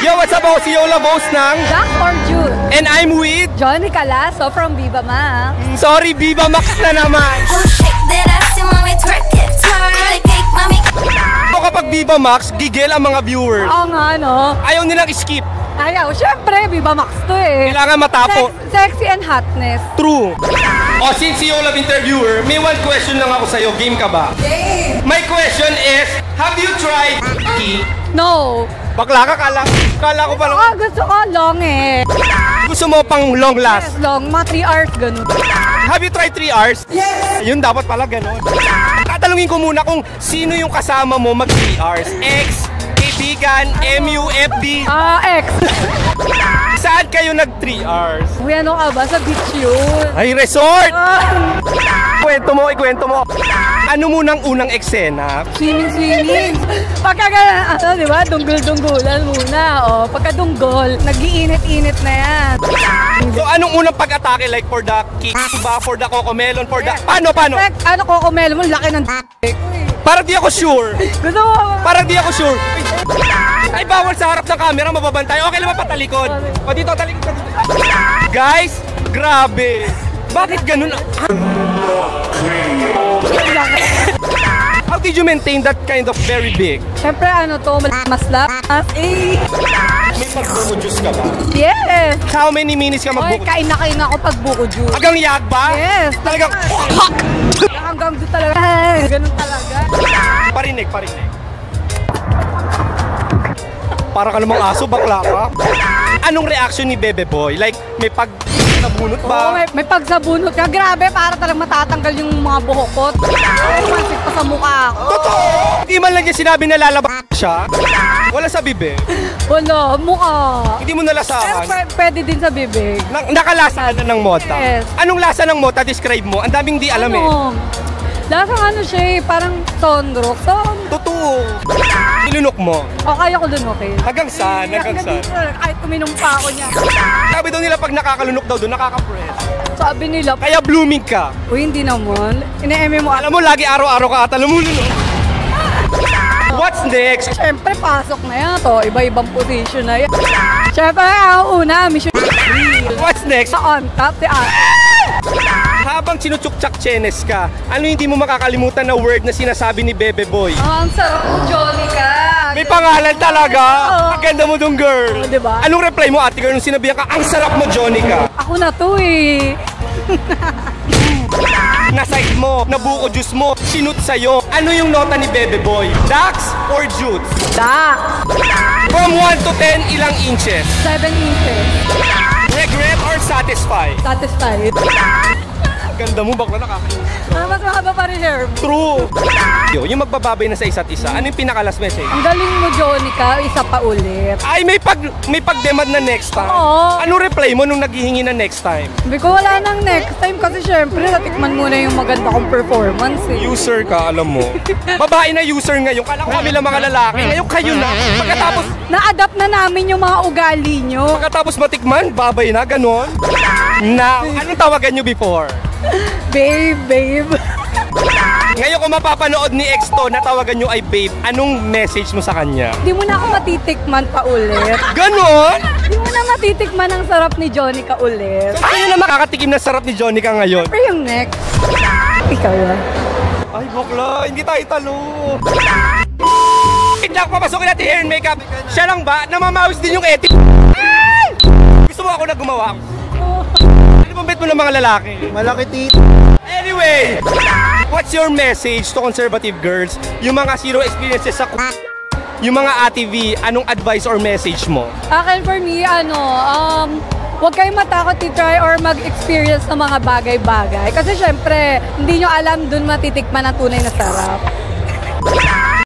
Yo, what's up? Ako si Yola Boss ng Jack or Jude. And I'm with Johnny Calaso from Viva Max. Sorry, Viva Max na naman. So kapag Viva Max, gigil ang mga viewers. Oo nga, no? Ayaw nilang skip. Ayaw, syempre, Viva Max to eh. Kailangan matapo. Sexy and hotness. True. O, since si Yola interviewer, may one question lang ako sa'yo. Game ka ba? Game! My question is, have you tried No. Bakla ka, kala ko pa lang. Gusto ko long eh. Gusto mo pang long last? Long, mga 3 hours, ganun. Have you tried 3 hours? Yes! Yun, dapat pala ganun. Tatanungin ko muna kung sino yung kasama mo mag 3 hours. Ex, kaibigan, MUFD. Ex. Saan kayo nag 3 hours? Uy, ano ka ba? Sa beach yun. Ay, resort! Ikwento mo. Ano munang unang eksena? Swimming. Pagka ano, di ba? Dunggol-dunggulan muna. O, pagka dunggol, nag-iinit-init na yan. So, anong unang pag-atake? Like for the kick ba? For the cocomelon? For the... Paano? Ano, cocomelon mo? Laki ng Parang di ako sure. Gusto mo? Parang di ako sure. Ay, bawal sa harap ng camera, mababantay. Okay lang ba patalikod? O dito, talikod. Guys, grabe. Bakit ganun? How did you maintain that kind of very big? Siyempre, ano to, maslap. May pagbuko juice ka ba? Yes! How many minutes ka Oy, magbuko? kain na ako pag buko juice. Hanggang yag ba? Yes! Talagang... Hanggang doon talaga. Ganun talaga. Parinig. Para ka namang aso, bakla ka. Anong reaction ni Bebe Boy? Like, may pagsabunot ba? Oo, may pagsabunot ka. Grabe, para talagang matatanggal yung mga buhokot. Mansik pa sa mukha ako. Totoo! Hindi man lang niya sinabi na lalabas siya. Wala sa bibig. Wala, mukha. Hindi mo nalasahan. Pero pwede din sa bibig. Nakalasahan na ng mota. Yes. Anong lasa ng mota? Describe mo. Ang daming di alam eh. Lasang ano siya eh, parang tonrok. Totoo. Nilunok mo. O kaya ko dun, okay? Hanggang saan? Kahit uminom pa ako niya. Sabi daw nila pag nakakalunok daw doon, nakaka-press. Sabi nila, Kaya blooming ka. uy, hindi naman. Ine-eme mo. Alam mo, lagi araw-araw ka at alam mo lunok. What's next? Siyempre, pasok na yan to. Iba-ibang position na yan. Siyempre, ang una, mission. What's next? On top, the Habang sinutsuk-tsak chenes ka, ano hindi mo makakalimutan na word na sinasabi ni Bebe Boy? Ang sarap mo, Johnny ka. May pangalan talaga. Ang ganda mo dong girl. Oo, diba? Anong reply mo, ate girl, nung sinabihan ka, ang sarap mo, Johnny ka? Ako na to eh. Naside mo, nabuko juice mo, sinut sa'yo. Ano yung nota ni Bebe Boy? Dax or Jutes? Dax. From 1 to 10, ilang inches? 7 inches. Regret or satisfied? Satisfied. Ganda mo, bakla nakakainis. Mas mahaba pa rin hair mo. True. Yung magbababay na sa isa't isa, ano yung pinaka-last message? Ang galing mo, Johnny ka. Isa pa ulit. Ay, may pag-demand na next time. Oo. Ano reply mo nung naghihingi na next time? Sabi ko, wala nang next time kasi syempre, natikman muna yung maganda kong performance eh. User ka, alam mo. Babae na user ngayon. Kala ko kami lang mga lalaki. Ngayon kayo na. Pagkatapos, Na-adapt na namin yung mga ugali nyo. pagkatapos matikman, babay na, ganon. Now, anong tawagan nyo before? Babe. Ngayon kung mapapanood ni ex to, natawagan nyo ay babe, anong message mo sa kanya? Hindi mo na ako matitikman pa ulit. Ganon? Hindi mo na matitikman ang sarap ni Johnny ka ulit. So, sino na makakatikim ng sarap ni Johnny ka ngayon? Pero yung next, ikaw ah. Ay, bakla, hindi tayo talo. Hindi papasukin natin hair and makeup. Siya lang ba? Namamawis din yung etik. Gusto mo ako na gumawa? Ano bang bet mo ng mga lalaki? Malaki tito. Anyway, what's your message to conservative girls? Yung mga zero experiences sa yung mga ATV, anong advice or message mo? Akin for me, huwag kayong matakot i-try or mag-experience ng mga bagay-bagay. Kasi syempre, hindi nyo alam dun matitikman ang tunay na sarap.